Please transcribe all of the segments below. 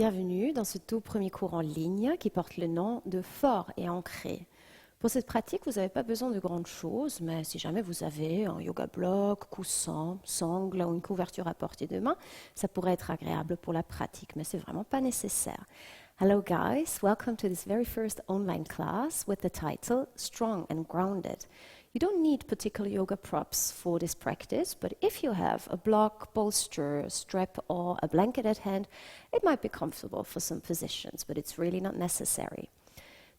Bienvenue dans ce tout premier cours en ligne qui porte le nom de Fort et ancré. Pour cette pratique, vous n'avez pas besoin de grandes choses, mais si jamais vous avez un yoga block, coussin, sangle ou une couverture à portée de main, ça pourrait être agréable pour la pratique, mais c'est vraiment pas nécessaire. Hello guys, welcome to this very first online class with the title Strong and Grounded. You don't need particular yoga props for this practice, but if you have a block, bolster, strap, or a blanket at hand, it might be comfortable for some positions, but it's really not necessary.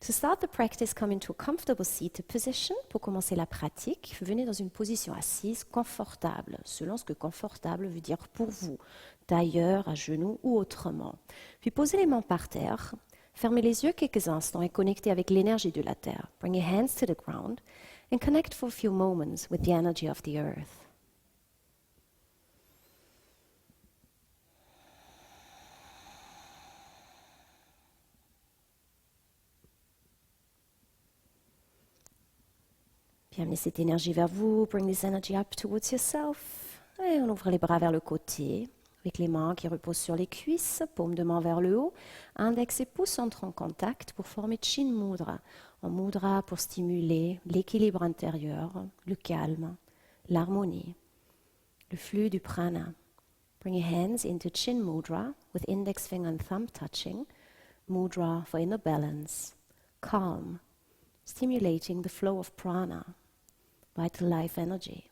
To start the practice, come into a comfortable seated position. Pour commencer la pratique, venez dans une position assise confortable, selon ce que confortable veut dire pour vous, tailleur, à genoux ou autrement. Puis posez les mains par terre, fermez les yeux quelques instants et connectez avec l'énergie de la terre. Bring your hands to the ground and connect for a few moments with the energy of the earth. Puis amenez cette énergie vers vous, bring this energy up towards yourself. Et on ouvre les bras vers le côté, avec les mains qui reposent sur les cuisses, paume de main vers le haut, index et pouce entrent en contact pour former Chin Mudra. En mudra pour stimuler l'équilibre intérieur, le calme, l'harmonie, le flux du prana. Bring your hands into Chin Mudra with index finger and thumb touching. Mudra for inner balance, calm, stimulating the flow of prana, vital life energy.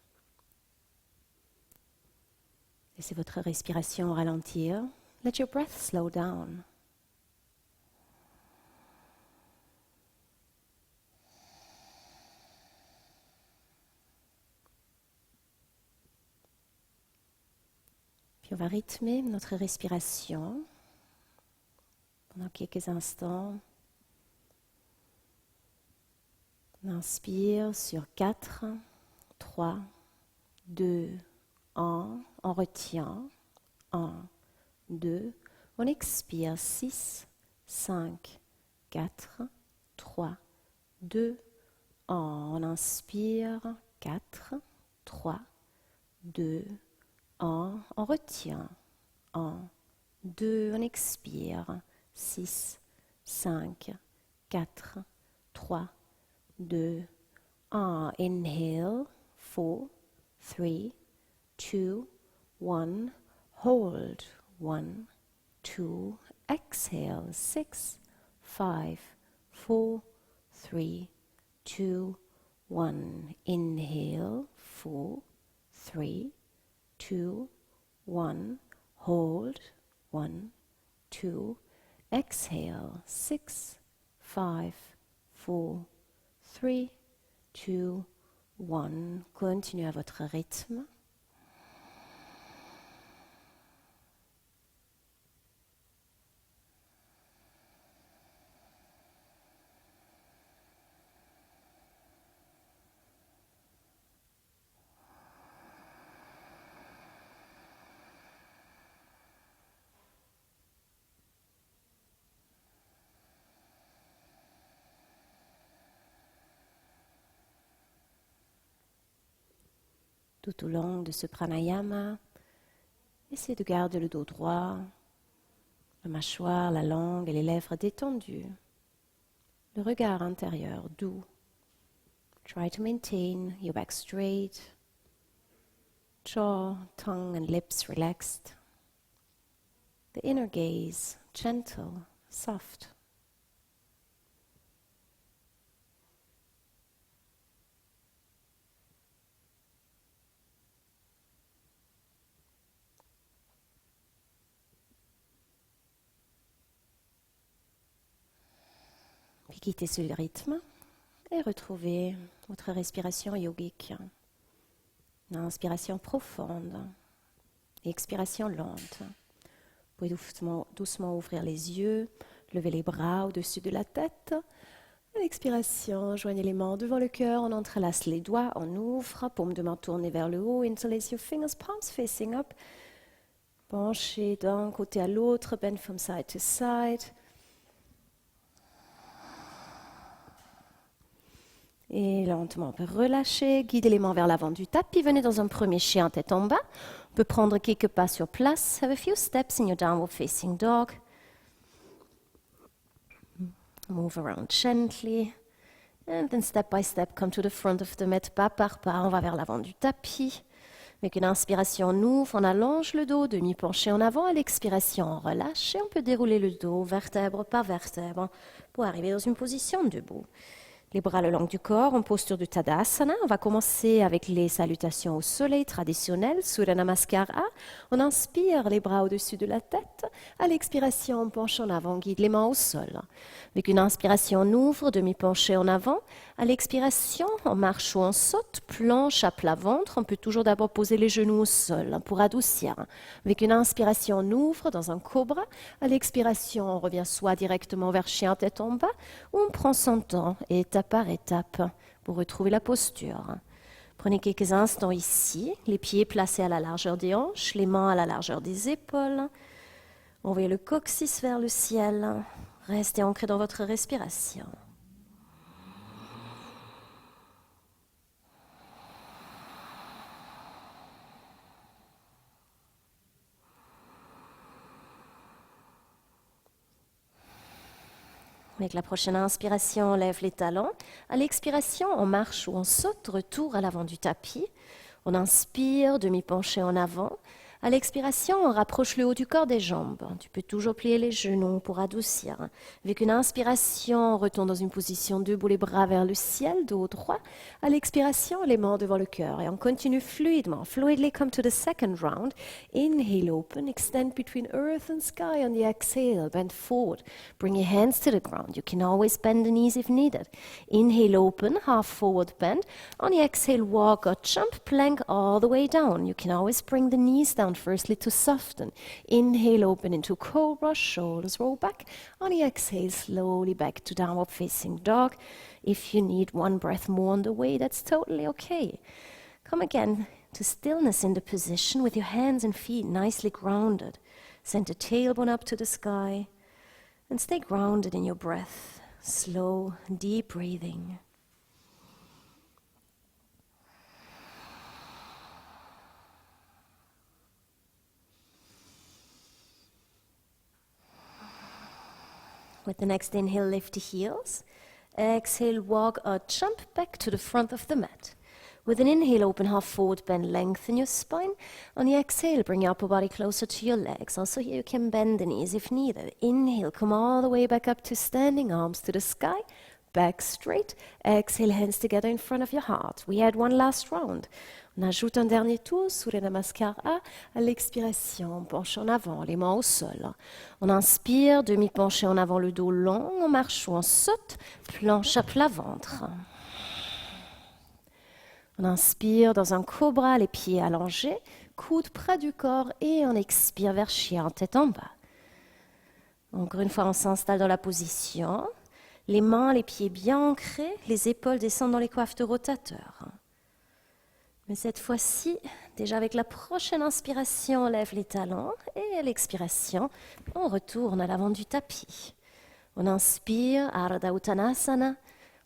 Laissez votre respiration ralentir. Let your breath slow down. Puis on va rythmer notre respiration pendant quelques instants. On inspire sur 4, 3, 2, 1. On retient. 1, 2. On expire. 6, 5, 4, 3, 2, 1. On inspire. 4, 3, 2, 1. On retient. 1, 2. On expire. 6, 5, 4, 3, 2, 1. Inhale. 4, 3, 2, 1. Hold. 1, 2. Exhale. 6, 5, 4, 3, 2, 1. Inhale. 4, 3, 2, 1. Hold. 1, 2. Exhale. 6, 5, 4, 3, 2, 1. Continuez à votre rythme. Tout au long de ce pranayama, essayez de garder le dos droit, la mâchoire, la langue et les lèvres détendues, le regard intérieur doux. Try to maintain your back straight, jaw, tongue and lips relaxed. The inner gaze gentle, soft. Puis quittez ce rythme et retrouvez votre respiration yogique. Une inspiration profonde et expiration lente. Vous pouvez doucement ouvrir les yeux, lever les bras au-dessus de la tête. À l'expiration, joignez les mains devant le cœur, on entrelace les doigts, on ouvre, paume de main tournée vers le haut, interlace your fingers, palms facing up. Penchez d'un côté à l'autre, bend from side to side. Et lentement, on peut relâcher, guider les mains vers l'avant du tapis. Venez dans un premier chien tête en bas. On peut prendre quelques pas sur place. Have a few steps in your downward facing dog. Move around gently. And then step by step, come to the front of the mat, pas par pas. On va vers l'avant du tapis. Avec une inspiration, on ouvre, on allonge le dos, demi-penché en avant. À l'expiration, on relâche et on peut dérouler le dos, vertèbre par vertèbre, pour arriver dans une position debout. Les bras le long du corps, en posture de Tadasana. On va commencer avec les salutations au soleil traditionnelles, Surya Namaskara. On inspire les bras au-dessus de la tête. À l'expiration, on penche en avant, guide les mains au sol. Avec une inspiration, on ouvre, demi-penché en avant. À l'expiration, on marche ou on saute, planche à plat ventre. On peut toujours d'abord poser les genoux au sol pour adoucir. Avec une inspiration, on ouvre dans un cobra. À l'expiration, on revient soit directement vers chien tête en bas, ou on prend son temps, étape par étape, pour retrouver la posture. Prenez quelques instants ici, les pieds placés à la largeur des hanches, les mains à la largeur des épaules. Envoyez le coccyx vers le ciel. Restez ancré dans votre respiration. Avec la prochaine inspiration, on lève les talons. À l'expiration, on marche ou on saute, retour à l'avant du tapis. On inspire, demi-penché en avant. À l'expiration, on rapproche le haut du corps des jambes. Tu peux toujours plier les genoux pour adoucir. Avec une inspiration, on retourne dans une position debout, les bras vers le ciel, dos droit. À l'expiration, les mains devant le cœur. Et on continue fluidement. Fluidly come to the second round. Inhale, open, extend between earth and sky. On the exhale, bend forward. Bring your hands to the ground. You can always bend the knees if needed. Inhale, open, half forward bend. On the exhale, walk or jump, plank all the way down. You can always bring the knees down firstly to soften. Inhale, open into cobra, shoulders roll back. On the exhale, slowly back to downward facing dog. If you need one breath more on the way, that's totally okay. Come again to stillness in the position with your hands and feet nicely grounded. Send the tailbone up to the sky and stay grounded in your breath. Slow, deep breathing. With the next inhale, lift the heels. Exhale, walk or jump back to the front of the mat. With an inhale, open half forward, bend, lengthen your spine. On the exhale, bring your upper body closer to your legs. Also here you can bend the knees if needed. Inhale, come all the way back up to standing, arms to the sky. Back straight. Exhale, hands together in front of your heart. We had one last round. On ajoute un dernier tour, Surya Namaskara. À l'expiration, on penche en avant, les mains au sol. On inspire, demi-penché en avant, le dos long. On marche ou on saute, planche à plat ventre. On inspire dans un cobra, les pieds allongés, coudes près du corps et on expire vers chien, tête en bas. Encore une fois, on s'installe dans la position. Les mains, les pieds bien ancrés, les épaules descendent dans les coiffes de rotateurs. Mais cette fois-ci, déjà avec la prochaine inspiration, on lève les talons et à l'expiration, on retourne à l'avant du tapis. On inspire, Ardha Uttanasana.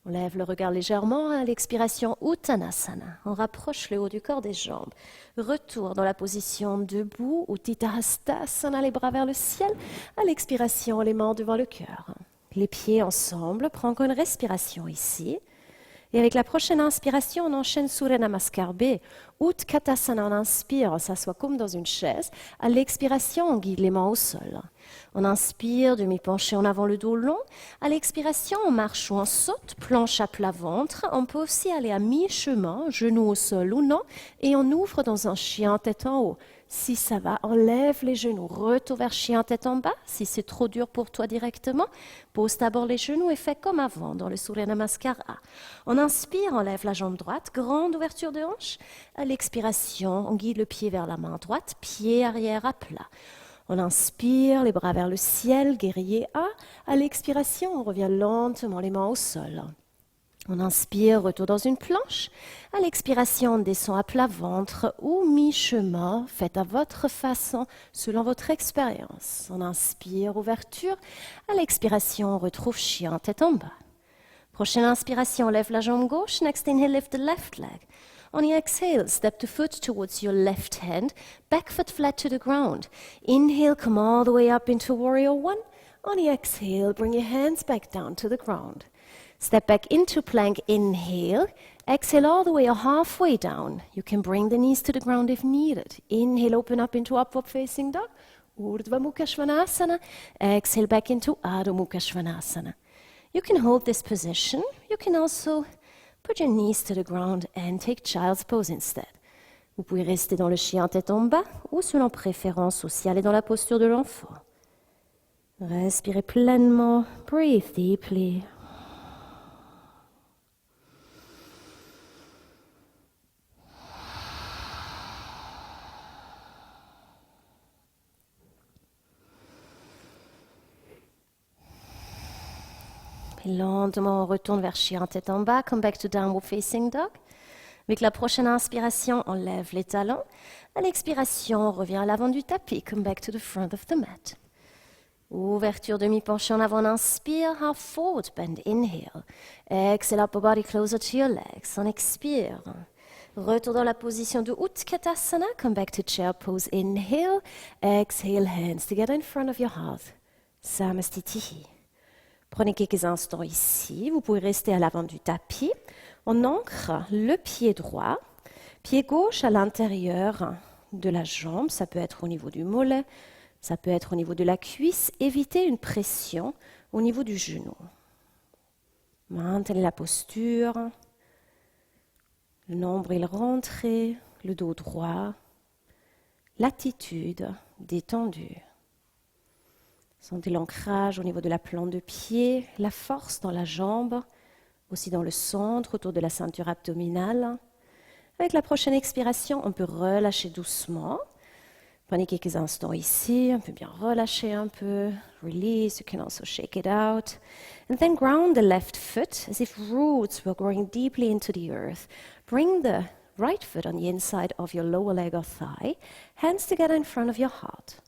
On lève le regard légèrement à l'expiration Uttanasana. On rapproche le haut du corps des jambes. Retour dans la position debout, Utthita Hastasana, les bras vers le ciel. À l'expiration, les mains devant le cœur. Les pieds ensemble, prends encore une respiration ici. Et avec la prochaine inspiration, on enchaîne Surya Namaskar B. Utkatasana, on inspire, on s'assoit comme dans une chaise. À l'expiration, on guide les mains au sol. On inspire, demi-penché en avant, le dos long. À l'expiration, on marche ou on saute, planche à plat ventre. On peut aussi aller à mi-chemin, genoux au sol ou non. Et on ouvre dans un chien tête en haut. Si ça va, enlève les genoux, retour vers chien tête en bas. Si c'est trop dur pour toi directement, pose d'abord les genoux et fais comme avant dans le Surya Namaskara. On inspire, on lève la jambe droite, grande ouverture de hanche. À l'expiration, on guide le pied vers la main droite, pied arrière à plat. On inspire, les bras vers le ciel, guerrier A. À l'expiration, on revient lentement les mains au sol. On inspire, retour dans une planche. À l'expiration, on descend à plat ventre ou mi-chemin. Faites à votre façon, selon votre expérience. On inspire, ouverture. À l'expiration, on retrouve chien, tête en bas. Prochaine inspiration, lève la jambe gauche. Next inhale, lift the left leg. On the exhale, step the foot towards your left hand. Back foot flat to the ground. Inhale, come all the way up into warrior one. On the exhale, bring your hands back down to the ground. Step back into plank, inhale. Exhale all the way or halfway down. You can bring the knees to the ground if needed. Inhale, open up into upward facing dog. Urdhva Mukha Svanasana. Exhale back into Adho Mukha Svanasana. You can hold this position. You can also put your knees to the ground and take child's pose instead. Vous pouvez rester dans le chien tête en bas ou selon préférence aussi aller dans la posture de l'enfant. Respirez pleinement. Breathe deeply. Et lentement, on retourne vers chien tête en bas. Come back to downward facing dog. Avec la prochaine inspiration, on lève les talons. À l'expiration, on revient à l'avant du tapis. Come back to the front of the mat. Ouverture demi-penché en avant, on inspire. Half forward bend, inhale. Exhale, upper body closer to your legs. On expire. Retour dans la position de Utkatasana. Come back to chair pose, inhale. Exhale, hands together in front of your heart. Samastitihi. Prenez quelques instants ici. Vous pouvez rester à l'avant du tapis. On ancre le pied droit, pied gauche à l'intérieur de la jambe. Ça peut être au niveau du mollet, ça peut être au niveau de la cuisse. Évitez une pression au niveau du genou. Maintenez la posture. Le nombril rentré, le dos droit. L'attitude détendue. Sentez l'ancrage au niveau de la plante de pied, la force dans la jambe, aussi dans le centre, autour de la ceinture abdominale. Avec la prochaine expiration, on peut relâcher doucement. Prenez quelques instants ici, on peut bien relâcher un peu. Release, you can also shake it out. And then ground the left foot as if roots were growing deeply into the earth. Bring the right foot on the inside of your lower leg or thigh, hands together in front of your heart.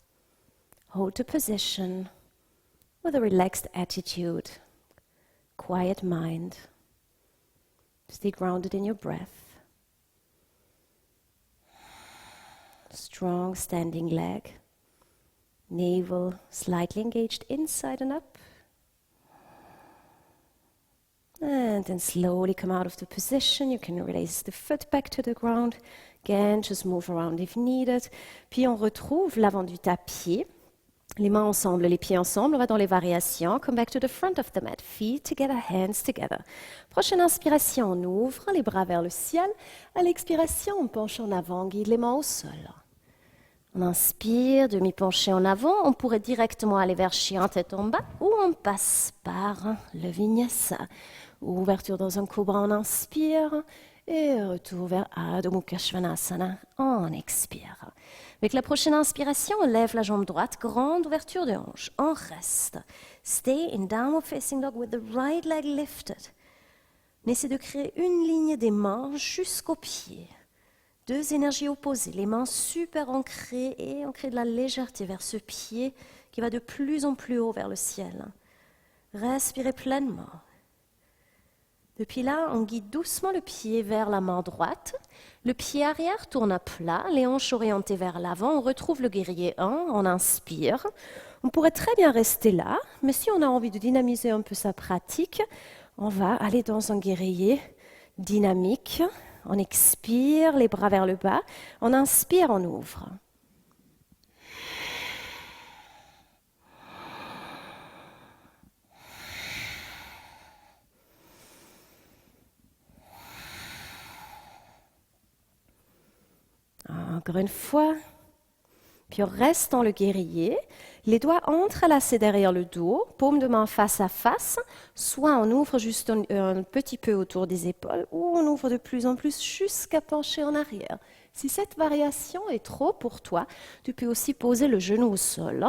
Hold the position with a relaxed attitude, quiet mind. Stay grounded in your breath. Strong standing leg, navel slightly engaged inside and up. And then slowly come out of the position. You can release the foot back to the ground. Again, just move around if needed. Puis on retrouve l'avant du tapis. Les mains ensemble, les pieds ensemble, on va dans les variations. Come back to the front of the mat, feet together, hands together. Prochaine inspiration, on ouvre les bras vers le ciel. À l'expiration, on penche en avant, guide les mains au sol. On inspire, demi-penché en avant. On pourrait directement aller vers chien tête en bas ou on passe par le vinyasa. Ouverture dans un cobra, on inspire. Et retour vers Adho Mukha Svanasana, on expire. Avec la prochaine inspiration, on lève la jambe droite, grande ouverture de hanche. On reste. Stay in downward facing dog with the right leg lifted. On essaie de créer une ligne des mains jusqu'aux pieds. Deux énergies opposées, les mains super ancrées et on crée de la légèreté vers ce pied qui va de plus en plus haut vers le ciel. Respirez pleinement. Depuis là, on guide doucement le pied vers la main droite. Le pied arrière tourne à plat, les hanches orientées vers l'avant. On retrouve le guerrier 1, on inspire. On pourrait très bien rester là, mais si on a envie de dynamiser un peu sa pratique, on va aller dans un guerrier dynamique. On expire, les bras vers le bas. On inspire, on ouvre. Encore une fois, puis on reste dans le guerrier. Les doigts entrelacés derrière le dos, paume de main face à face. Soit on ouvre juste un petit peu autour des épaules, ou on ouvre de plus en plus jusqu'à pencher en arrière. Si cette variation est trop pour toi, tu peux aussi poser le genou au sol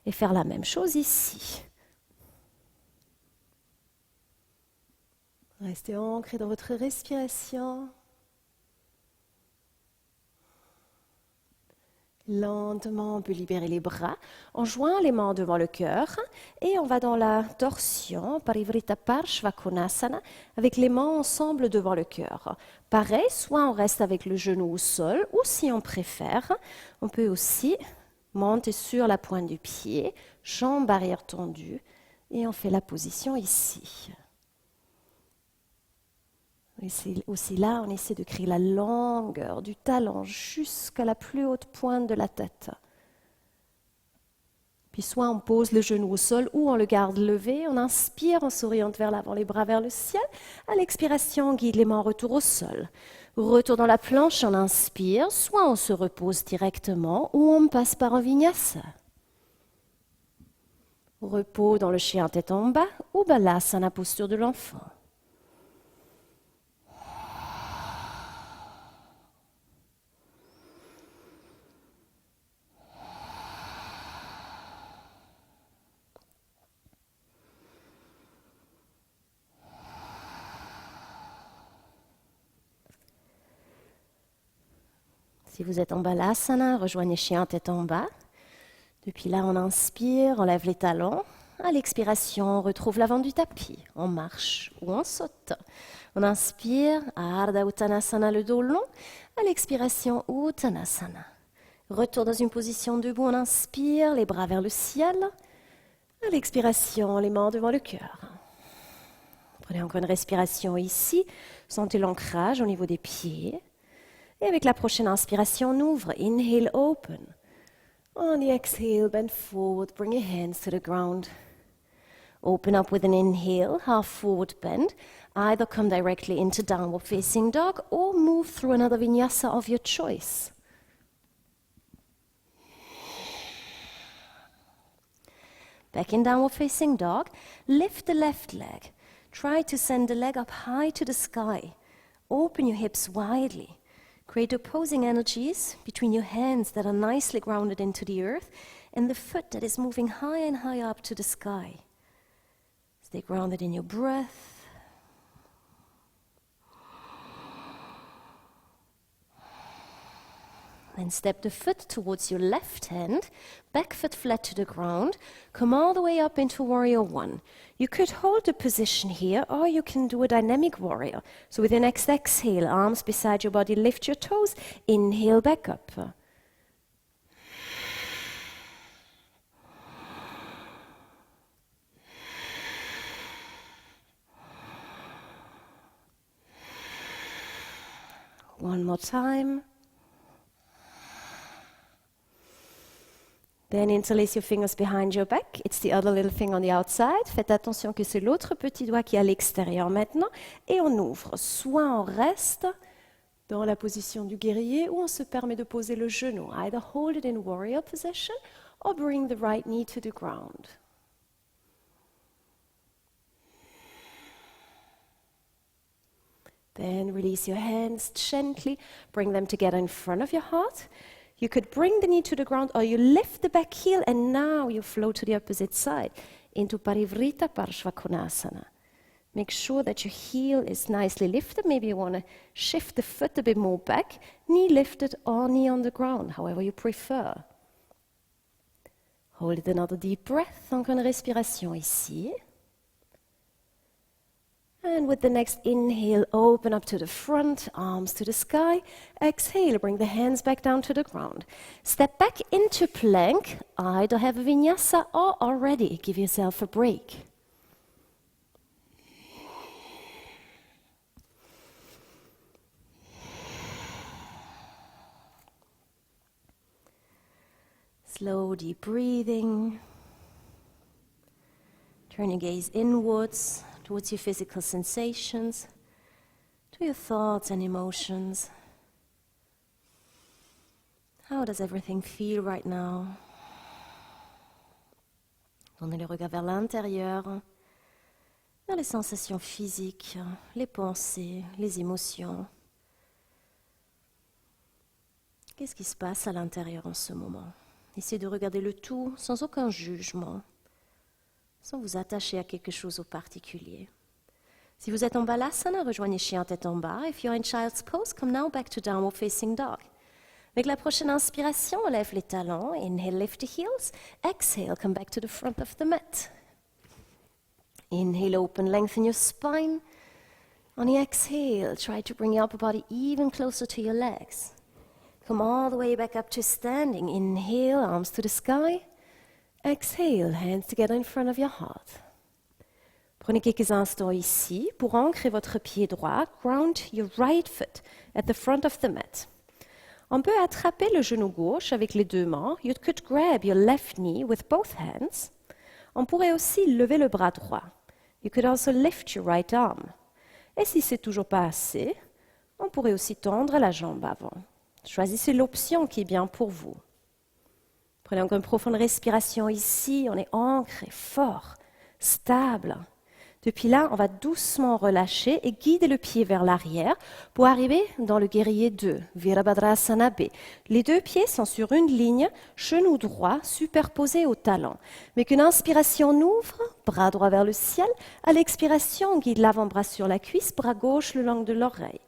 et faire la même chose ici. Restez ancré dans votre respiration. Lentement, on peut libérer les bras en joignant les mains devant le cœur et on va dans la torsion, Parivrita Parshvakonasana, avec les mains ensemble devant le cœur. Pareil, soit on reste avec le genou au sol ou si on préfère, on peut aussi Montez sur la pointe du pied, jambes arrière tendues, et on fait la position ici. Aussi là, on essaie de créer la longueur du talon jusqu'à la plus haute pointe de la tête. Puis soit on pose le genou au sol ou on le garde levé. On inspire, on s'oriente vers l'avant, les bras vers le ciel. À l'expiration, on guide les mains en retour au sol. Retour dans la planche, on inspire. Soit on se repose directement ou on passe par un vinyasa. Repos dans le chien tête en bas ou balasana, posture de l'enfant. Si vous êtes en balasana, rejoignez chien tête en bas. Depuis là, on inspire, on lève les talons. À l'expiration, on retrouve l'avant du tapis. On marche ou on saute. On inspire, Ardha Uttanasana, le dos long. À l'expiration, Uttanasana. Retour dans une position debout, on inspire, les bras vers le ciel. À l'expiration, les mains devant le cœur. Prenez encore une respiration ici. Sentez l'ancrage au niveau des pieds. Et avec la prochaine inspiration, on ouvre. Inhale, open. On the exhale, bend forward, bring your hands to the ground. Open up with an inhale, half forward bend. Either come directly into downward facing dog or move through another vinyasa of your choice. Back in downward facing dog, lift the left leg. Try to send the leg up high to the sky. Open your hips widely. Create opposing energies between your hands that are nicely grounded into the earth and the foot that is moving high and high up to the sky. Stay grounded in your breath. Then step the foot towards your left hand, back foot flat to the ground. Come all the way up into Warrior One. You could hold the position here, or you can do a dynamic warrior. So with your next exhale, arms beside your body, lift your toes, inhale back up. One more time. Then interlace your fingers behind your back. It's the other little thing on the outside. Faites attention que c'est l'autre petit doigt qui est à l'extérieur maintenant. Et on ouvre. Soit on reste dans la position du guerrier ou on se permet de poser le genou. Either hold it in warrior position or bring the right knee to the ground. Then release your hands gently. Bring them together in front of your heart. You could bring the knee to the ground or you lift the back heel and now you flow to the opposite side into Parivrita Parshvakonasana. Make sure that your heel is nicely lifted. Maybe you want to shift the foot a bit more back, knee lifted or knee on the ground, however you prefer. Hold it another deep breath. Encore une respiration ici. And with the next inhale, open up to the front, arms to the sky. Exhale, bring the hands back down to the ground. Step back into plank. Either have a vinyasa or already give yourself a break. Slow, deep breathing. Turn your gaze inwards, towards your physical sensations, to your thoughts and emotions. How does everything feel right now? Tournez le regard vers l'intérieur, vers les sensations physiques, les pensées, les émotions. Qu'est-ce qui se passe à l'intérieur en ce moment? Essayez de regarder le tout sans aucun jugement, sans vous attacher à quelque chose au particulier. Si vous êtes en balasana, rejoignez chien tête en bas. If you're in child's pose, come now back to downward facing dog. Avec la prochaine inspiration, on lève les talons. Inhale, lift the heels. Exhale, come back to the front of the mat. Inhale, open, lengthen your spine. On the exhale, try to bring your upper body even closer to your legs. Come all the way back up to standing. Inhale, arms to the sky. Exhale, hands together in front of your heart. Prenez quelques instants ici pour ancrer votre pied droit. Ground your right foot at the front of the mat. On peut attraper le genou gauche avec les deux mains. You could grab your left knee with both hands. On pourrait aussi lever le bras droit. You could also lift your right arm. Et si c'est toujours pas assez, on pourrait aussi tendre la jambe avant. Choisissez l'option qui est bien pour vous. Prenez encore une profonde respiration ici. On est ancré, fort, stable. Depuis là, on va doucement relâcher et guider le pied vers l'arrière pour arriver dans le guerrier 2, Virabhadrasana B. Les deux pieds sont sur une ligne, genou droit superposé au talon. Mais qu'une inspiration ouvre, bras droit vers le ciel. À l'expiration, on guide l'avant-bras sur la cuisse, bras gauche le long de l'oreille.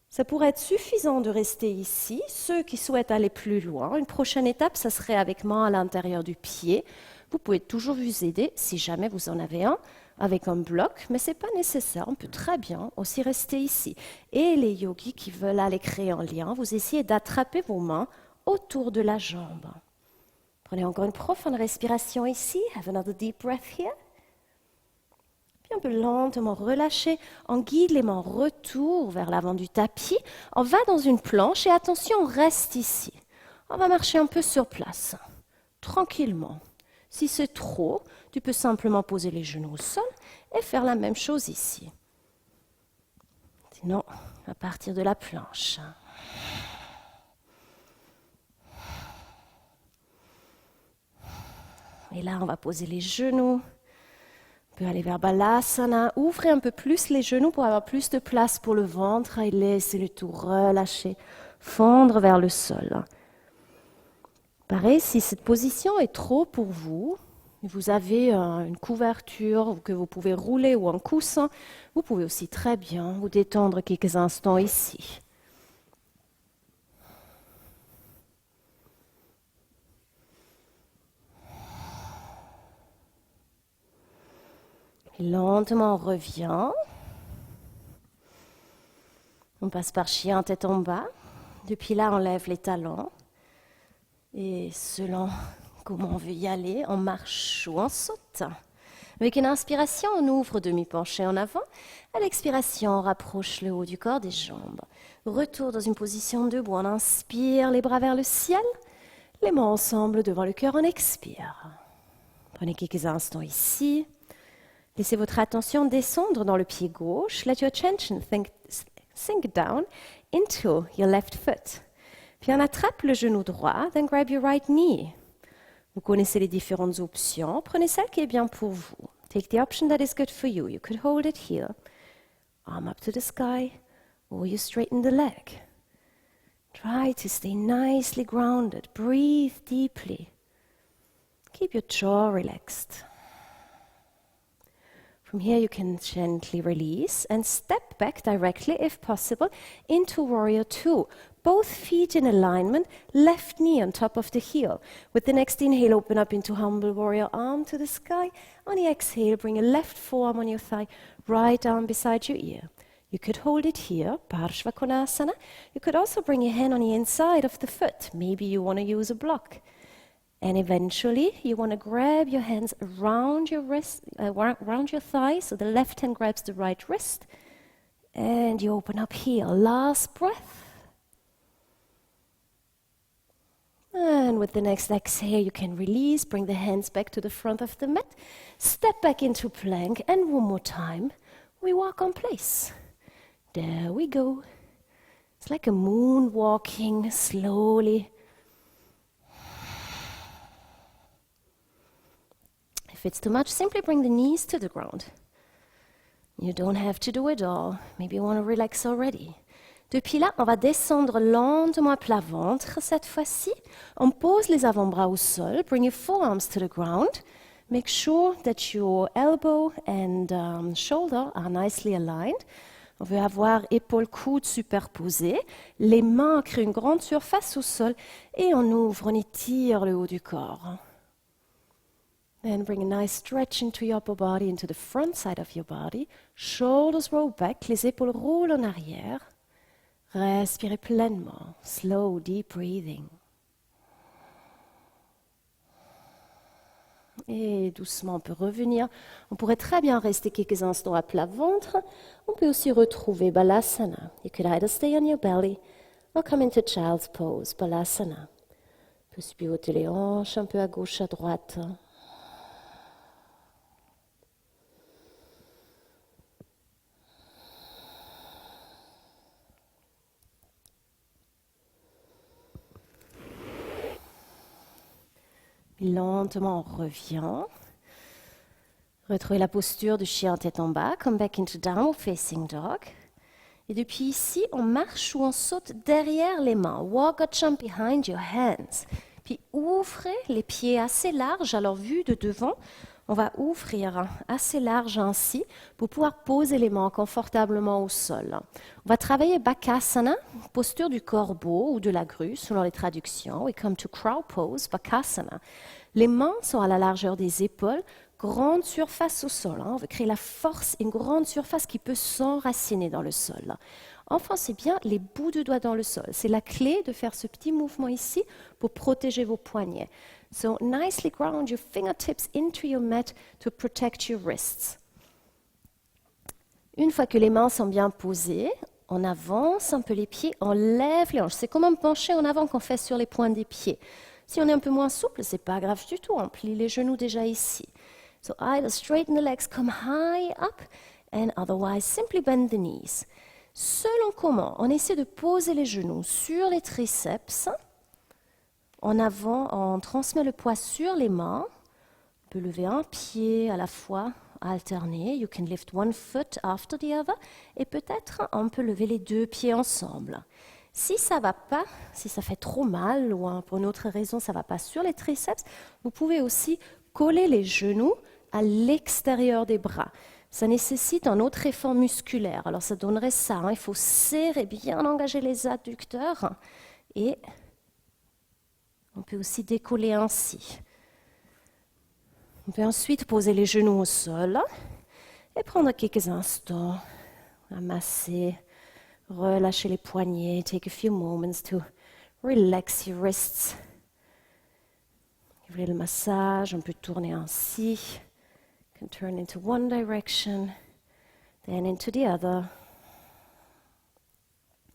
Ça pourrait être suffisant de rester ici. Ceux qui souhaitent aller plus loin, une prochaine étape, ça serait avec main à l'intérieur du pied. Vous pouvez toujours vous aider, si jamais vous en avez un, avec un bloc, mais ce n'est pas nécessaire. On peut très bien aussi rester ici. Et les yogis qui veulent aller créer un lien, vous essayez d'attraper vos mains autour de la jambe. Prenez encore une profonde respiration ici. Have another deep breath here. Puis on peut lentement relâcher. On guide les mains retour vers l'avant du tapis. On va dans une planche et attention, on reste ici. On va marcher un peu sur place, tranquillement. Si c'est trop, tu peux simplement poser les genoux au sol et faire la même chose ici. Sinon, à partir de la planche. Et là, on va poser les genoux. On peut aller vers Balasana. Ouvrez un peu plus les genoux pour avoir plus de place pour le ventre et laissez le tout relâcher, fondre vers le sol. Pareil, si cette position est trop pour vous, vous avez une couverture que vous pouvez rouler ou un coussin, vous pouvez aussi très bien vous détendre quelques instants ici. Et lentement, on revient. On passe par chien tête en bas. Depuis là, on lève les talons. Et selon comment on veut y aller, on marche ou on saute. Avec une inspiration, on ouvre demi-penché en avant. À l'expiration, on rapproche le haut du corps des jambes. Retour dans une position debout. On inspire, les bras vers le ciel. Les mains ensemble devant le cœur, on expire. Prenez quelques instants ici. Laissez votre attention descendre dans le pied gauche. Let your attention sink down into your left foot. Puis on attrape le genou droit, then grab your right knee. Vous connaissez les différentes options. Prenez celle qui est bien pour vous. Take the option that is good for you. You could hold it here, arm up to the sky, or you straighten the leg. Try to stay nicely grounded. Breathe deeply. Keep your jaw relaxed. From here you can gently release and step back directly, if possible, into Warrior 2. Both feet in alignment, left knee on top of the heel. With the next inhale, open up into Humble Warrior, arm to the sky. On the exhale, bring a left forearm on your thigh, right arm beside your ear. You could hold it here, Parshva Konasana. You could also bring your hand on the inside of the foot. Maybe you want to use a block. And eventually, you want to grab your hands around your wrist, around your thigh, so the left hand grabs the right wrist. And you open up here. Last breath. And with the next exhale, you can release, bring the hands back to the front of the mat, step back into plank, and one more time, we walk on place. There we go. It's like a moon walking slowly. If it's too much, simply bring the knees to the ground. You don't have to do it all. Maybe you want to relax already. Depuis là, on va descendre lentement à plat ventre cette fois-ci. On pose les avant-bras au sol. Bring your forearms to the ground. Make sure that your elbow and shoulder are nicely aligned. On veut avoir épaules-coudes superposées. Les mains créent une grande surface au sol. Et on ouvre, on étire le haut du corps. Then bring a nice stretch into your upper body, into the front side of your body. Shoulders roll back, les épaules roulent en arrière. Respirez pleinement, slow, deep breathing. Et doucement, on peut revenir. On pourrait très bien rester quelques instants à plat ventre. On peut aussi retrouver Balasana. You could either stay on your belly or come into Child's Pose, Balasana. On peut se pivoter les hanches un peu à gauche, à droite. Lentement, on revient. Retrouvez la posture de chien tête en bas, come back into downward facing dog. Et depuis ici, on marche ou on saute derrière les mains. Walk or jump behind your hands. Puis ouvrez les pieds assez larges. Alors, vu de devant, on va ouvrir assez large ainsi pour pouvoir poser les mains confortablement au sol. On va travailler Bakasana, posture du corbeau ou de la grue, selon les traductions. We come to crow pose, Bakasana. Les mains sont à la largeur des épaules, grande surface au sol. On veut créer la force, une grande surface qui peut s'enraciner dans le sol. Enfoncez bien les bouts de doigts dans le sol. C'est la clé de faire ce petit mouvement ici pour protéger vos poignets. So nicely ground your fingertips into your mat to protect your wrists. Une fois que les mains sont bien posées, on avance un peu les pieds, on lève les hanches. C'est comme un penché en avant qu'on fait sur les points des pieds. Si on est un peu moins souple, c'est pas grave du tout. On plie les genoux déjà ici. So either straighten the legs, come high up, and otherwise simply bend the knees. Selon comment, on essaie de poser les genoux sur les triceps. En avant, on transmet le poids sur les mains. On peut lever un pied à la fois, alterner. You can lift one foot after the other. Et peut-être, on peut lever les deux pieds ensemble. Si ça ne va pas, si ça fait trop mal ou pour une autre raison, ça ne va pas sur les triceps, vous pouvez aussi coller les genoux à l'extérieur des bras. Ça nécessite un autre effort musculaire. Alors ça donnerait ça. Il faut serrer, bien engager les adducteurs. Et on peut aussi décoller ainsi. On peut ensuite poser les genoux au sol et prendre quelques instants à masser, relâcher les poignets. Take a few moments to relax your wrists. Ouvrez le massage, on peut tourner ainsi. You can turn into one direction, then into the other.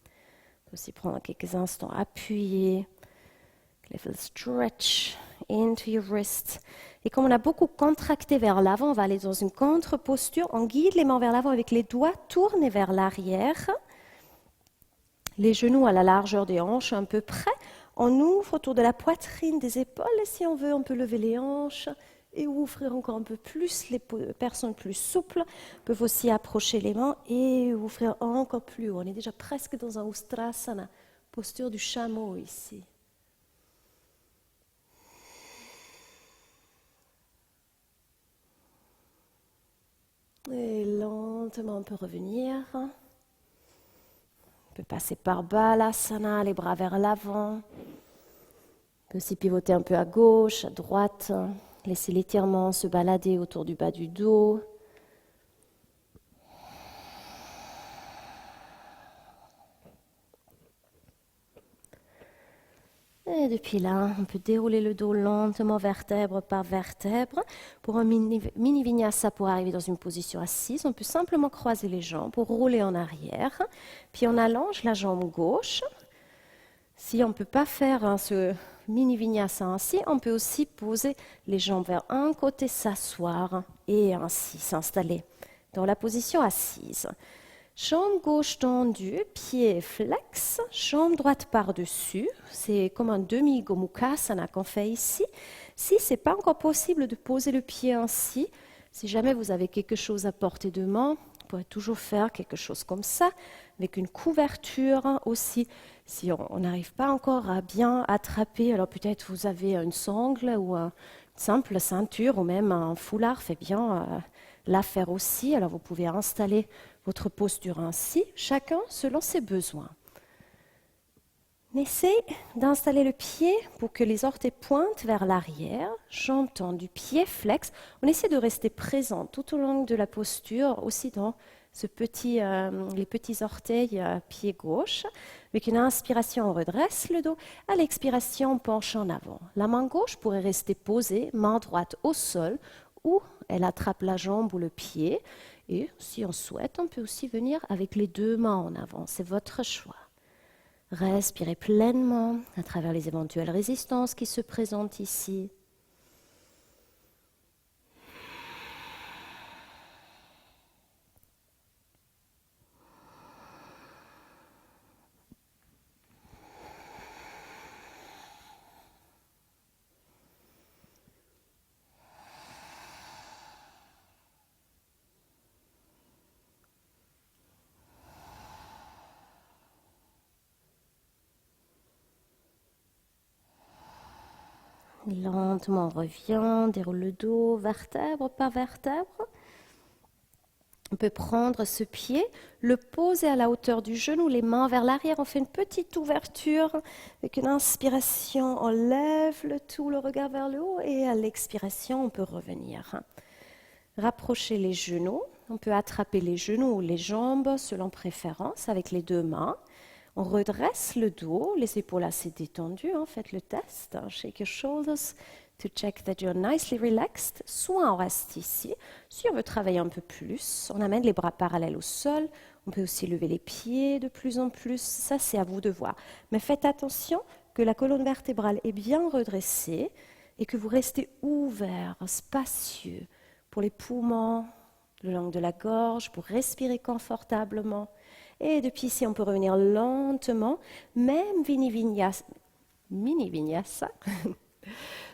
On peut aussi prendre quelques instants appuyés. Little stretch into your wrist. Et comme on a beaucoup contracté vers l'avant, on va aller dans une contre-posture. On guide les mains vers l'avant avec les doigts tournés vers l'arrière. Les genoux à la largeur des hanches, un peu près. On ouvre autour de la poitrine, des épaules. Et si on veut, on peut lever les hanches et ouvrir encore un peu plus. Les personnes plus souples peuvent aussi approcher les mains et ouvrir encore plus haut. On est déjà presque dans un Ustrasana, posture du chameau ici. Et lentement, on peut revenir. On peut passer par Balasana, les bras vers l'avant. On peut aussi pivoter un peu à gauche, à droite. Laisser l'étirement se balader autour du bas du dos. Et depuis là, on peut dérouler le dos lentement, vertèbre par vertèbre. Pour un mini vinyasa, pour arriver dans une position assise, on peut simplement croiser les jambes pour rouler en arrière. Puis on allonge la jambe gauche. Si on ne peut pas faire ce mini vinyasa ainsi, on peut aussi poser les jambes vers un côté, s'asseoir et ainsi s'installer dans la position assise. Jambe gauche tendue, pied flex, jambe droite par-dessus. C'est comme un demi-gomukhasana qu'on fait ici. Si ce n'est pas encore possible de poser le pied ainsi, si jamais vous avez quelque chose à portée de main, vous pouvez toujours faire quelque chose comme ça, avec une couverture aussi. Si on n'arrive pas encore à bien attraper, alors peut-être vous avez une sangle ou une simple ceinture ou même un foulard fait bien l'affaire aussi. Alors vous pouvez installer votre posture ainsi, chacun selon ses besoins. Essayez d'installer le pied pour que les orteils pointent vers l'arrière, jambes tendues, pied flex. On essaie de rester présent tout au long de la posture, aussi dans les petits orteils pied gauche. Avec une inspiration, on redresse le dos. À l'expiration, on penche en avant. La main gauche pourrait rester posée, main droite au sol, ou elle attrape la jambe ou le pied. Et si on souhaite, on peut aussi venir avec les deux mains en avant. C'est votre choix. Respirez pleinement à travers les éventuelles résistances qui se présentent ici. Lentement, on revient, déroule le dos, vertèbre par vertèbre. On peut prendre ce pied, le poser à la hauteur du genou, les mains vers l'arrière. On fait une petite ouverture. Avec une inspiration, on lève le tout, le regard vers le haut. Et à l'expiration, on peut revenir. Rapprocher les genoux. On peut attraper les genoux ou les jambes selon préférence avec les deux mains. On redresse le dos, les épaules assez détendues. Faites le test. Shake your shoulders to check that you're nicely relaxed. Soit on reste ici. Si on veut travailler un peu plus, on amène les bras parallèles au sol. On peut aussi lever les pieds de plus en plus. Ça, c'est à vous de voir. Mais faites attention que la colonne vertébrale est bien redressée et que vous restez ouvert, spacieux pour les poumons, le long de la gorge, pour respirer confortablement. Et depuis ici, on peut revenir lentement, même mini vinyasa,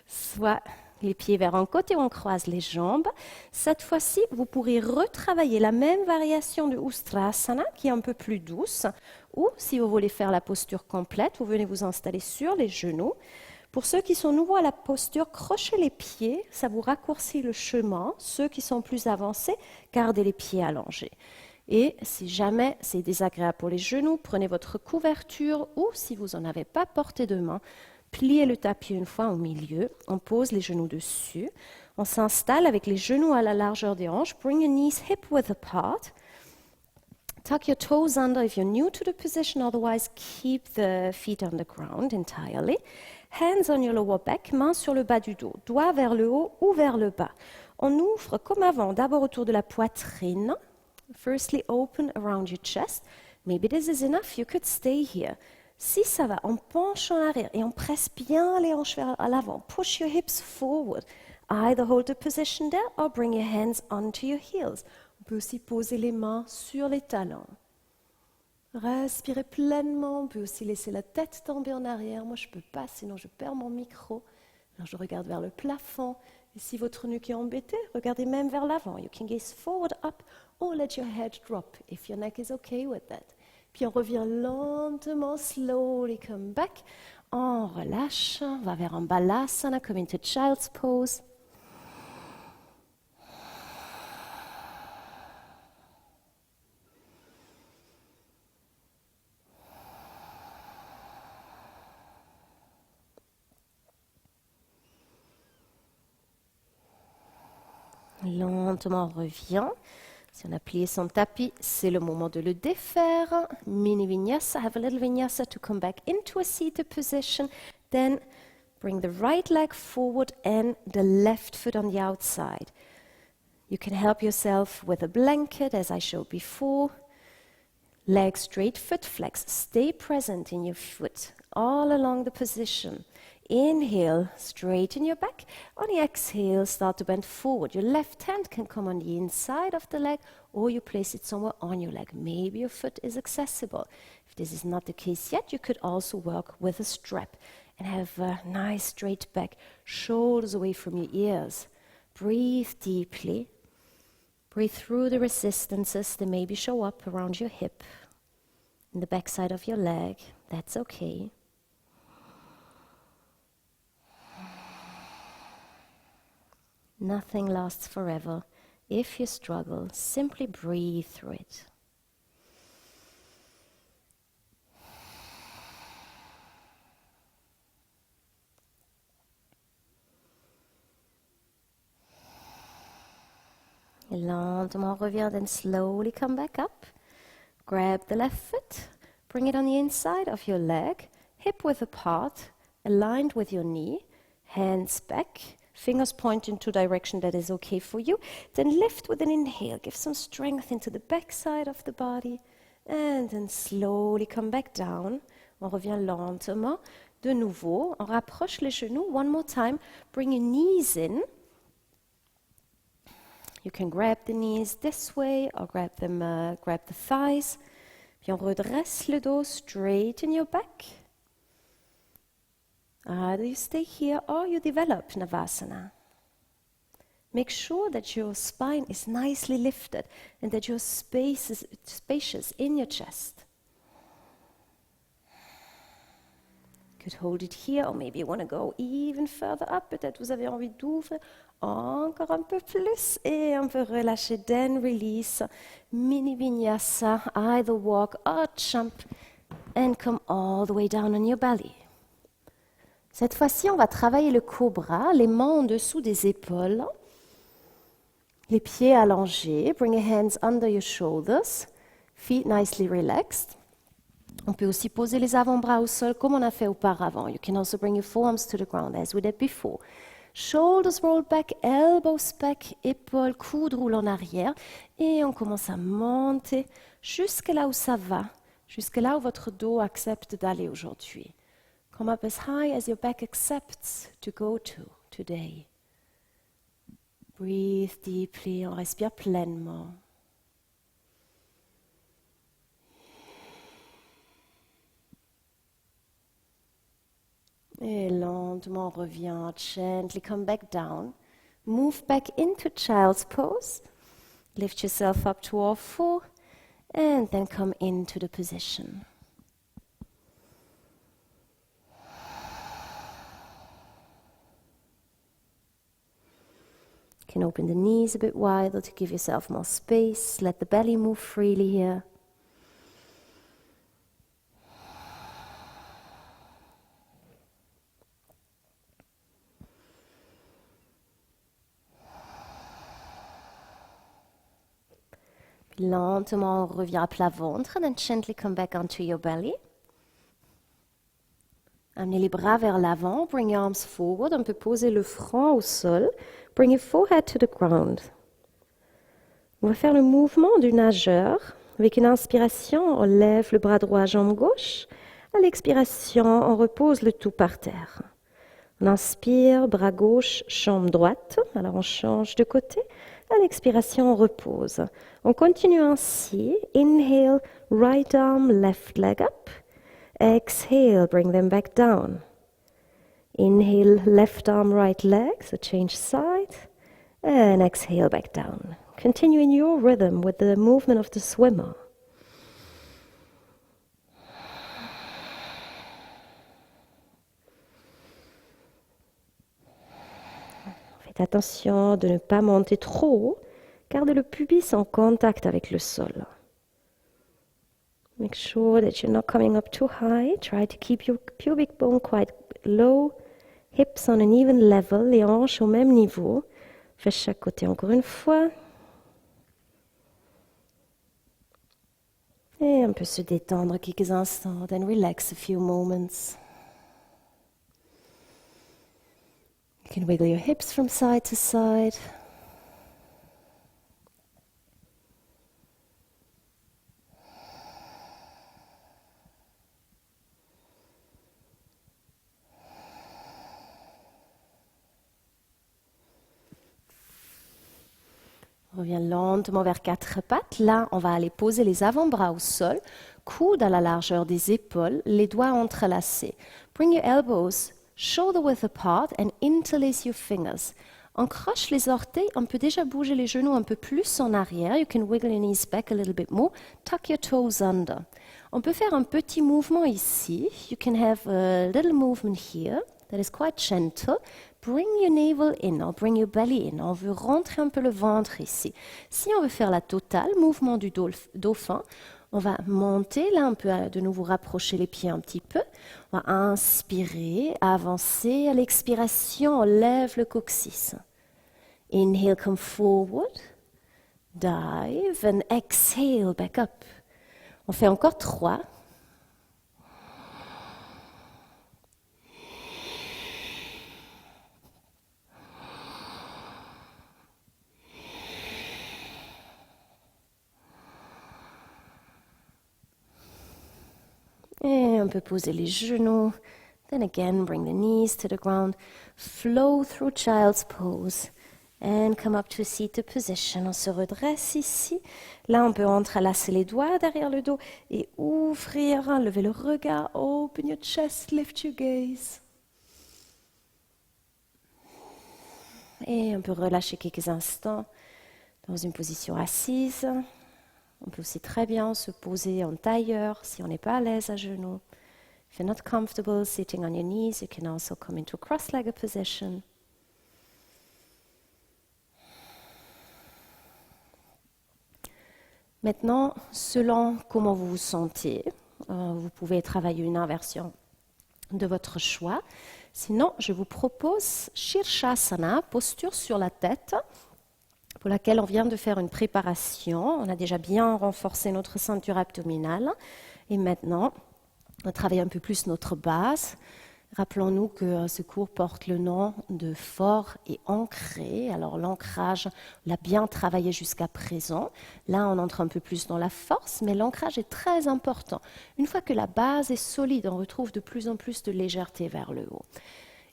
soit les pieds vers un côté, on croise les jambes. Cette fois-ci, vous pourrez retravailler la même variation de Ustrasana, qui est un peu plus douce, ou si vous voulez faire la posture complète, vous venez vous installer sur les genoux. Pour ceux qui sont nouveaux à la posture, crochez les pieds, ça vous raccourcit le chemin. Ceux qui sont plus avancés, gardez les pieds allongés. Et si jamais c'est désagréable pour les genoux, prenez votre couverture ou si vous n'en avez pas porté de main, pliez le tapis une fois au milieu, on pose les genoux dessus, on s'installe avec les genoux à la largeur des hanches, bring your knees hip-width apart, tuck your toes under if you're new to the position, otherwise keep the feet on the ground entirely. Hands on your lower back, mains sur le bas du dos, doigts vers le haut ou vers le bas. On ouvre comme avant, d'abord autour de la poitrine. Firstly, open around your chest. Maybe this is enough, you could stay here. Si ça va, on penche en arrière et on presse bien les hanches vers l'avant. Push your hips forward. Either hold the position there or bring your hands onto your heels. On peut aussi poser les mains sur les talons. Respirez pleinement, on peut aussi laisser la tête tomber en arrière. Moi, je ne peux pas, sinon je perds mon micro. Alors, je regarde vers le plafond. Et si votre nuque est embêtée, regardez même vers l'avant. You can gaze forward, up, or let your head drop if your neck is okay with that. Puis on revient lentement, slowly come back. On relâche, on va vers un balasana, comme into child's pose. Lentement, on revient. Si on a plié son tapis, c'est le moment de le défaire. Mini vinyasa, have a little vinyasa to come back into a seated position. Then bring the right leg forward and the left foot on the outside. You can help yourself with a blanket, as I showed before. Leg straight, foot flex. Stay present in your foot all along the position. Inhale, straighten your back. On the exhale, start to bend forward. Your left hand can come on the inside of the leg or you place it somewhere on your leg. Maybe your foot is accessible. If this is not the case yet, you could also work with a strap and have a nice straight back, shoulders away from your ears. Breathe deeply. Breathe through the resistances that maybe show up around your hip, in the backside of your leg. That's okay. Nothing lasts forever. If you struggle, simply breathe through it. Et lentement, on revient, then slowly come back up. Grab the left foot, bring it on the inside of your leg, hip width apart, aligned with your knee, hands back, fingers point into direction that is okay for you. Then lift with an inhale, give some strength into the back side of the body, and then slowly come back down. On revient lentement. De nouveau, on rapproche les genoux. One more time, bring your knees in. You can grab the knees this way or grab the thighs. Puis on redresse le dos, straighten your back. Either you stay here or you develop Navasana. Make sure that your spine is nicely lifted and that your space is spacious in your chest. You could hold it here, or maybe you want to go even further up. Peut-être vous avez envie d'ouvrir encore un peu plus et on peut relâcher. Then release, mini vinyasa, either walk or jump and come all the way down on your belly. Cette fois-ci, on va travailler le cobra, les mains en dessous des épaules, les pieds allongés. Bring your hands under your shoulders, feet nicely relaxed. On peut aussi poser les avant-bras au sol comme on a fait auparavant. You can also bring your forearms to the ground as we did before. Shoulders roll back, elbows back, épaules, coudes roulent en arrière. Et on commence à monter jusque là où ça va, jusque là où votre dos accepte d'aller aujourd'hui. Come up as high as your back accepts to go to today. Breathe deeply, on respire pleinement. Et lentement, on revient, gently come back down. Move back into child's pose. Lift yourself up to all four, and then come into the position. You can open the knees a bit wider to give yourself more space. Let the belly move freely here. Lentement, on revient à plat ventre, and then gently come back onto your belly. Amenez les bras vers l'avant, bring your arms forward. On peut poser le front au sol. Bring your forehead to the ground. On va faire le mouvement du nageur. Avec une inspiration, on lève le bras droit, jambe gauche. À l'expiration, on repose le tout par terre. On inspire, bras gauche, jambe droite. Alors on change de côté. À l'expiration, on repose. On continue ainsi. Inhale, right arm, left leg up. Exhale, bring them back down. Inhale, left arm, right leg, so change side. And exhale, back down. Continue in your rhythm with the movement of the swimmer. Faites attention de ne pas monter trop haut. Gardez le pubis en contact avec le sol. Make sure that you're not coming up too high. Try to keep your pubic bone quite low. Hips on an even level, les hanches au même niveau. Fais chaque côté encore une fois. Et on peut se détendre quelques instants, then relax a few moments. You can wiggle your hips from side to side. On revient lentement vers quatre pattes. Là, on va aller poser les avant-bras au sol, coudes à la largeur des épaules, les doigts entrelacés. Bring your elbows shoulder width apart and interlace your fingers. On croche les orteils, on peut déjà bouger les genoux un peu plus en arrière. You can wiggle your knees back a little bit more. Tuck your toes under. On peut faire un petit mouvement ici. You can have a little movement here that is quite gentle. Bring your navel in or bring your belly in. On veut rentrer un peu le ventre ici. Si on veut faire la totale, mouvement du dauphin, on va monter. Là, on peut de nouveau rapprocher les pieds un petit peu. On va inspirer, avancer. À l'expiration, on lève le coccyx. Inhale, come forward. Dive and exhale back up. On fait encore 3. Et on peut poser les genoux. Then again, bring the knees to the ground. Flow through child's pose. And come up to a seated position. On se redresse ici. Là, on peut entrelacer les doigts derrière le dos et ouvrir, lever le regard. Open your chest, lift your gaze. Et on peut relâcher quelques instants dans une position assise. On peut aussi très bien se poser en tailleur si on n'est pas à l'aise à genoux. If you're not comfortable sitting on your knees, you can also come into a cross-legged position. Maintenant, selon comment vous vous sentez, vous pouvez travailler une inversion de votre choix. Sinon, je vous propose Shirshasana, posture sur la tête, pour laquelle on vient de faire une préparation. On a déjà bien renforcé notre ceinture abdominale. Et maintenant, on travaille un peu plus notre base. Rappelons-nous que ce cours porte le nom de fort et ancré. Alors l'ancrage, on l'a bien travaillé jusqu'à présent. Là, on entre un peu plus dans la force, mais l'ancrage est très important. Une fois que la base est solide, on retrouve de plus en plus de légèreté vers le haut.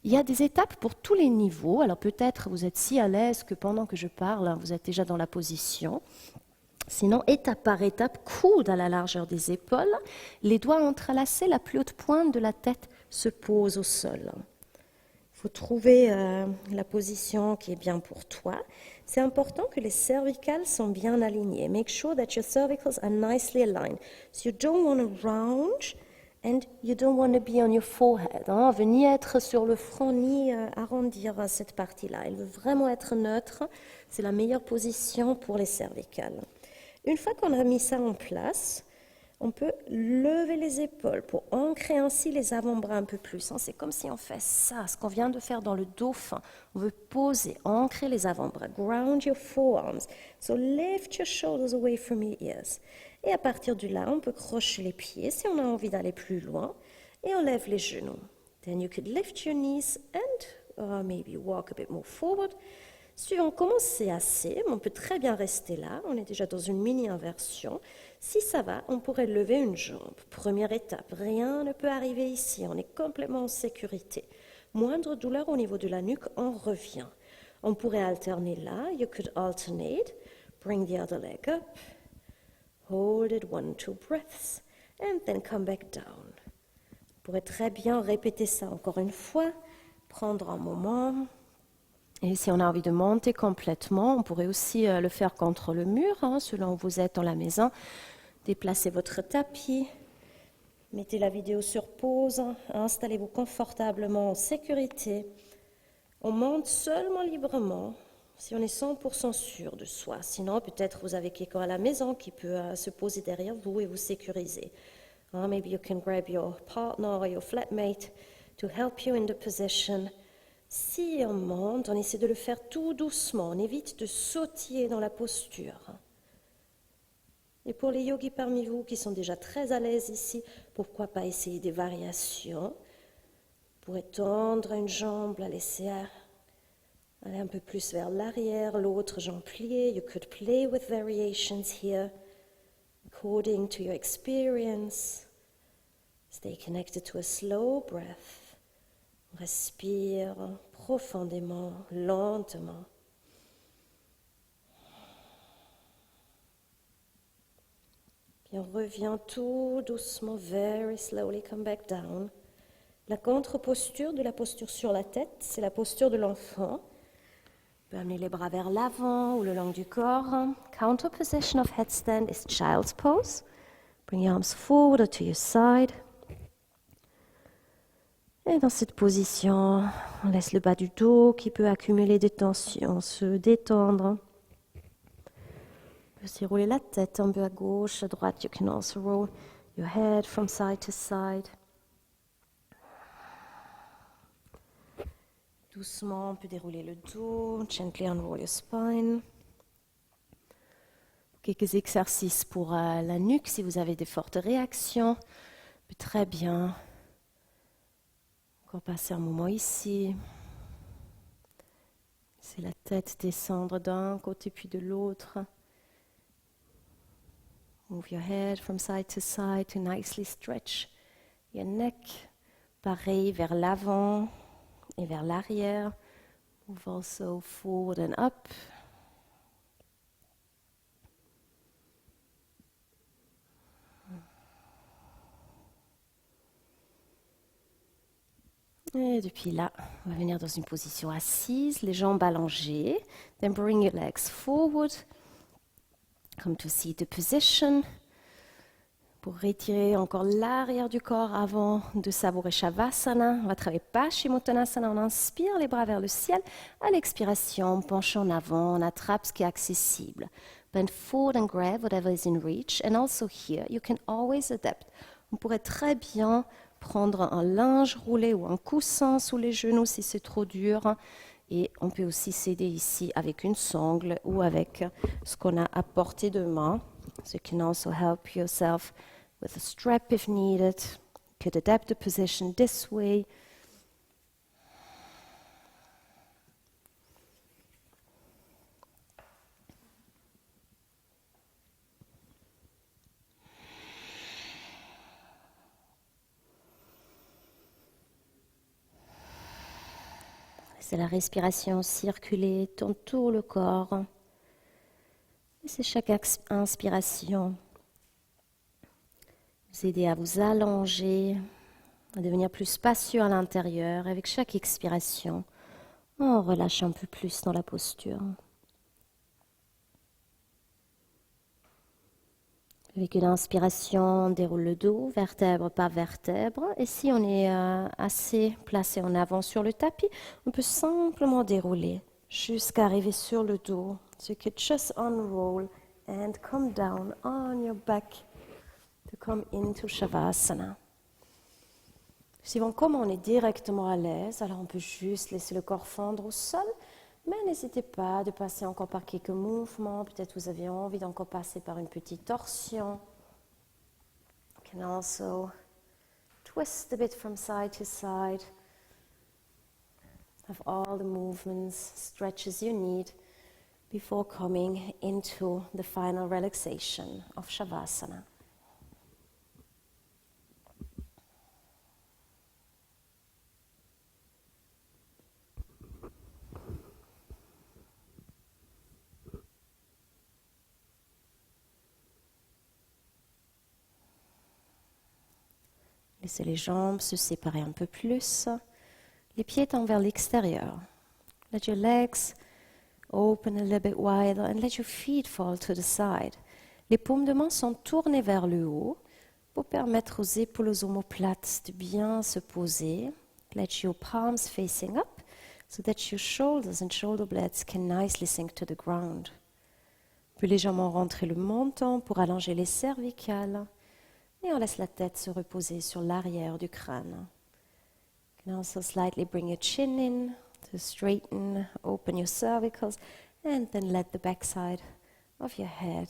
Il y a des étapes pour tous les niveaux. Alors peut-être vous êtes si à l'aise que pendant que je parle, vous êtes déjà dans la position. Sinon, étape par étape, coude à la largeur des épaules, les doigts entrelacés, la plus haute pointe de la tête se pose au sol. Il faut trouver la position qui est bien pour toi. C'est important que les cervicales sont bien alignées. Make sure that your cervicals are nicely aligned. So you don't want to round and you don't want to be on your forehead. Ni être sur le front, ni arrondir cette partie-là. Elle veut vraiment être neutre. C'est la meilleure position pour les cervicales. Une fois qu'on a mis ça en place, on peut lever les épaules pour ancrer ainsi les avant-bras un peu plus. C'est comme si on fait ça, ce qu'on vient de faire dans le dauphin. On veut poser, ancrer les avant-bras. Ground your forearms. So lift your shoulders away from your ears. Et à partir de là, on peut crocher les pieds si on a envie d'aller plus loin. Et on lève les genoux. Then you could lift your knees and maybe walk a bit more forward. Si on commence, c'est assez, mais on peut très bien rester là. On est déjà dans une mini-inversion. Si ça va, on pourrait lever une jambe. Première étape, rien ne peut arriver ici. On est complètement en sécurité. Moindre douleur au niveau de la nuque, on revient. On pourrait alterner là. You could alternate. Bring the other leg up. Hold it 1-2 breaths. And then come back down. On pourrait très bien répéter ça encore une fois. Prendre un moment. Et si on a envie de monter complètement, on pourrait aussi le faire contre le mur, selon où vous êtes dans la maison. Déplacez votre tapis, mettez la vidéo sur pause, installez-vous confortablement en sécurité. On monte seulement librement si on est 100% sûr de soi. Sinon, peut-être vous avez quelqu'un à la maison qui peut se poser derrière vous et vous sécuriser. Maybe you can grab your partner or your flatmate to help you in the position. Si on monte, on essaie de le faire tout doucement, on évite de sautiller dans la posture. Et pour les yogis parmi vous qui sont déjà très à l'aise ici, pourquoi pas essayer des variations? Vous pourrez tendre une jambe, la laisser aller un peu plus vers l'arrière, l'autre jambe pliée. You could play with variations here, according to your experience. Stay connected to a slow breath. Respire profondément, lentement. Puis on revient tout doucement, very slowly, come back down. La contre-posture de la posture sur la tête, c'est la posture de l'enfant. On peut amener les bras vers l'avant ou le long du corps. Counter position of headstand is child's pose. Bring your arms forward or to your side. Et dans cette position, on laisse le bas du dos qui peut accumuler des tensions, se détendre. On peut aussi rouler la tête un peu à gauche, à droite. You can also roll your head from side to side. Doucement, on peut dérouler le dos. Gently unroll your spine. Quelques exercices pour la nuque si vous avez des fortes réactions. Très bien. Encore passer un moment ici. Laissez la tête descendre d'un côté puis de l'autre. Move your head from side to nicely stretch your neck. Pareil vers l'avant et vers l'arrière. Move also forward and up. Et depuis là, on va venir dans une position assise, les jambes allongées. Then bring your legs forward. Come to seated position. Pour retirer encore l'arrière du corps avant de savourer Shavasana. On va travailler Paschimottanasana. On inspire les bras vers le ciel. À l'expiration, on penche en avant, on attrape ce qui est accessible. Bend forward and grab whatever is in reach. And also here, you can always adapt. On pourrait très bien prendre un linge roulé ou un coussin sous les genoux si c'est trop dur. Et on peut aussi s'aider ici avec une sangle ou avec ce qu'on a à portée de main. So you can also help yourself with a strap if needed. You could adapt the position this way. Laissez la respiration circuler, tourne tout le corps. Laissez chaque inspiration vous aider à vous allonger, à devenir plus spacieux à l'intérieur. Avec chaque expiration, on relâche un peu plus dans la posture. Avec une inspiration, on déroule le dos, vertèbre par vertèbre. Et si on est assez placé en avant sur le tapis, on peut simplement dérouler jusqu'à arriver sur le dos. So you could just unroll and come down on your back to come into Shavasana. Suivant comment on est directement à l'aise, alors on peut juste laisser le corps fondre au sol, mais n'hésitez pas de passer encore par quelques mouvements. Peut-être vous avez envie d'encore passer par une petite torsion. You can also twist a bit from side to side. Have all the movements, stretches you need before coming into the final relaxation of Shavasana. Laissez les jambes se séparer un peu plus. Les pieds tendent vers l'extérieur. Let your legs open a little bit wider and let your feet fall to the side. Les paumes de main sont tournées vers le haut pour permettre aux épaules, aux omoplates de bien se poser. Let your palms facing up so that your shoulders and shoulder blades can nicely sink to the ground. Puis légèrement rentrer le menton pour allonger les cervicales. Et on laisse la tête se reposer sur l'arrière du crâne. You can also slightly bring your chin in to straighten, open your cervicals, and then let the backside of your head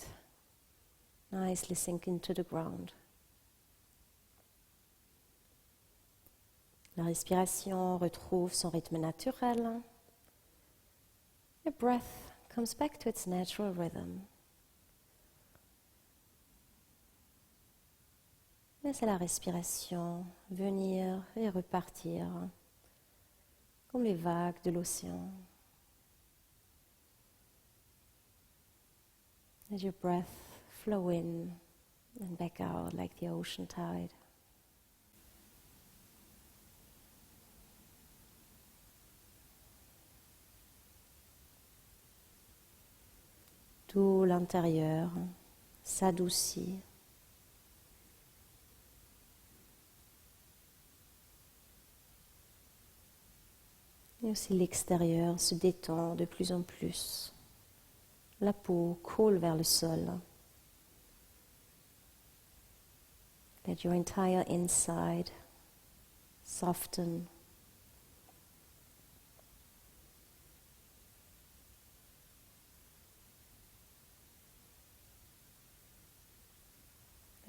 nicely sink into the ground. La respiration retrouve son rythme naturel. Your breath comes back to its natural rhythm. Laissez la respiration venir et repartir comme les vagues de l'océan. Let your breath flow in and back out like the ocean tide. Tout l'intérieur s'adoucit. Et aussi l'extérieur se détend de plus en plus. La peau coule vers le sol. Let your entire inside soften.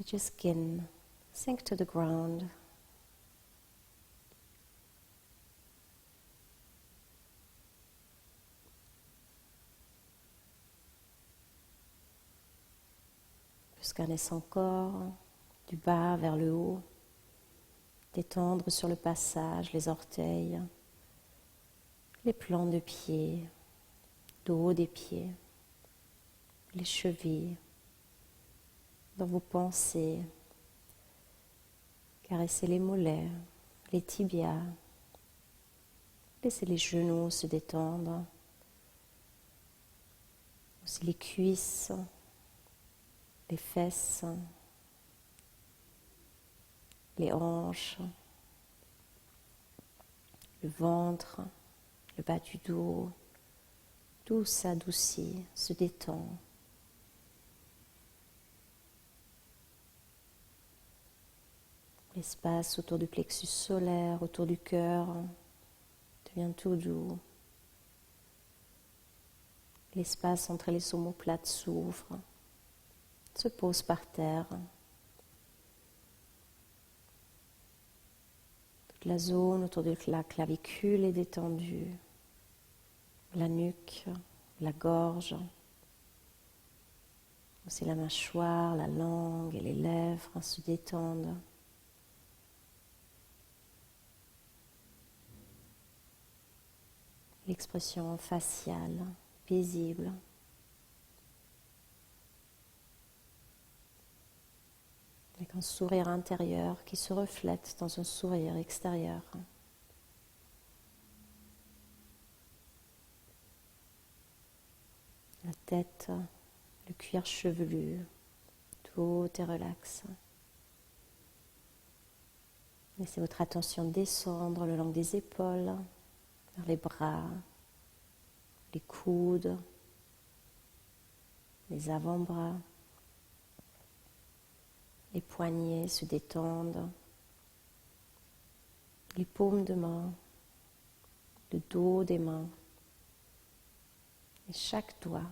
Let your skin sink to the ground. Scanner son corps du bas vers le haut, détendre sur le passage les orteils, les plants de pied, dos des pieds, les chevilles, dans vos pensées, caressez les mollets, les tibias, laissez les genoux se détendre, aussi les cuisses, les fesses, les hanches, le ventre, le bas du dos, tout s'adoucit, se détend. L'espace autour du plexus solaire, autour du cœur, devient tout doux. L'espace entre les omoplates s'ouvre, se pose par terre. Toute la zone autour de la clavicule est détendue, la nuque, la gorge, aussi la mâchoire, la langue et les lèvres se détendent. L'expression faciale, paisible. Avec un sourire intérieur qui se reflète dans un sourire extérieur. La tête, le cuir chevelu, tout est relax. Laissez votre attention descendre le long des épaules, vers les bras, les coudes, les avant-bras. Les poignets se détendent, les paumes de main, le dos des mains et chaque doigt.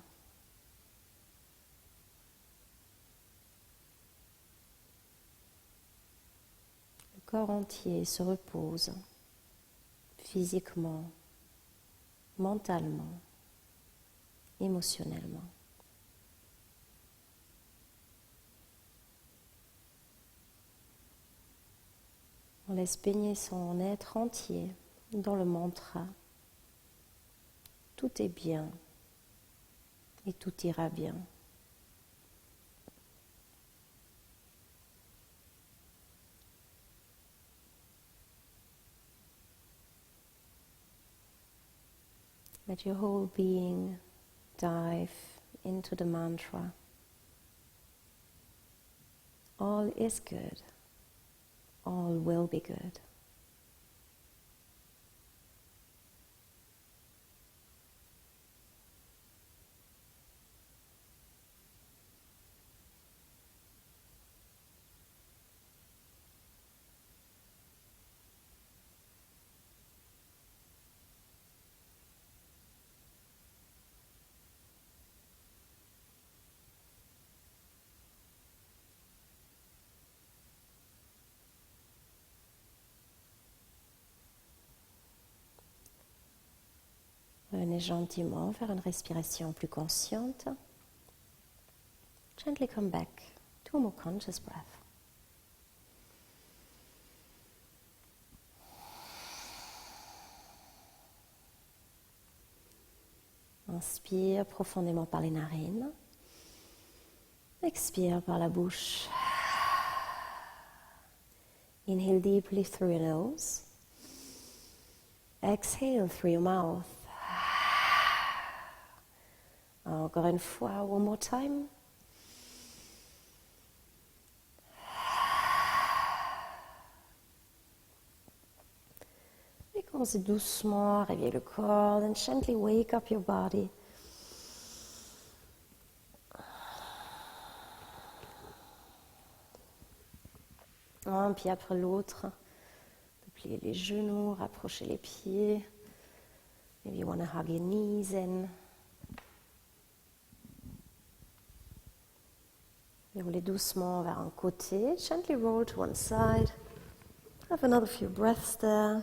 Le corps entier se repose physiquement, mentalement, émotionnellement. On laisse baigner son être entier dans le mantra. Tout est bien et tout ira bien. Let your whole being dive into the mantra. All is good. All will be good. Revenez gentiment vers une respiration plus consciente. Gently come back to a more conscious breath. Inspire profondément par les narines. Expire par la bouche. Inhale deeply through your nose. Exhale through your mouth. Encore une fois, one more time. Et commencez doucement à réveiller le corps, then gently wake up your body. Un pied après l'autre. Pliez les genoux, rapprochez les pieds. Maybe you want to hug your knees in. Et roulez doucement vers un côté. Gently roll to one side. Have another few breaths there.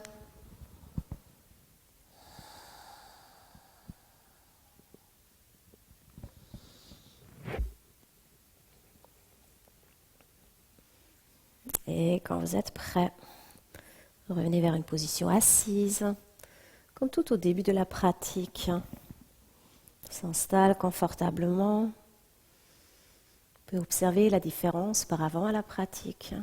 Et quand vous êtes prêt, revenez vers une position assise, comme tout au début de la pratique. S'installe confortablement. Vous pouvez observer la différence par avant à la pratique.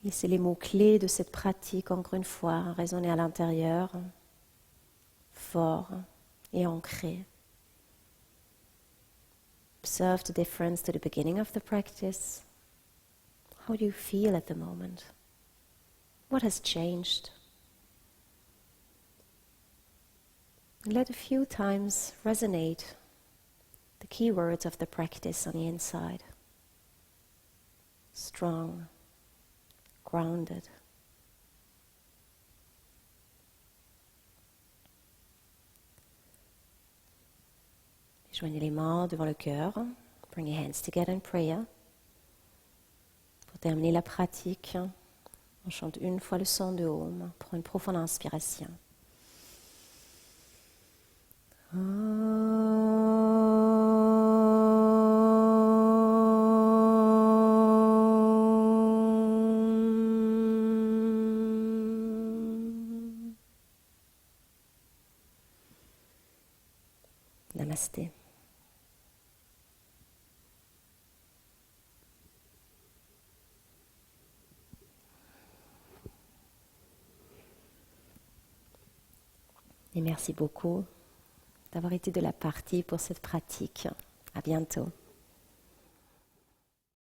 Laissez les mots-clés de cette pratique, encore une fois, résonner à l'intérieur, fort et ancré. Observe the difference to the beginning of the practice. How do you feel at the moment? What has changed? And let a few times resonate the key words of the practice on the inside. Strong, grounded. Joignez les mains devant le cœur. Bring your hands together in prayer. Pour terminer la pratique, on chante une fois le son de Om pour une profonde inspiration. Namasté. Et merci beaucoup d'avoir été de la partie pour cette pratique. À bientôt.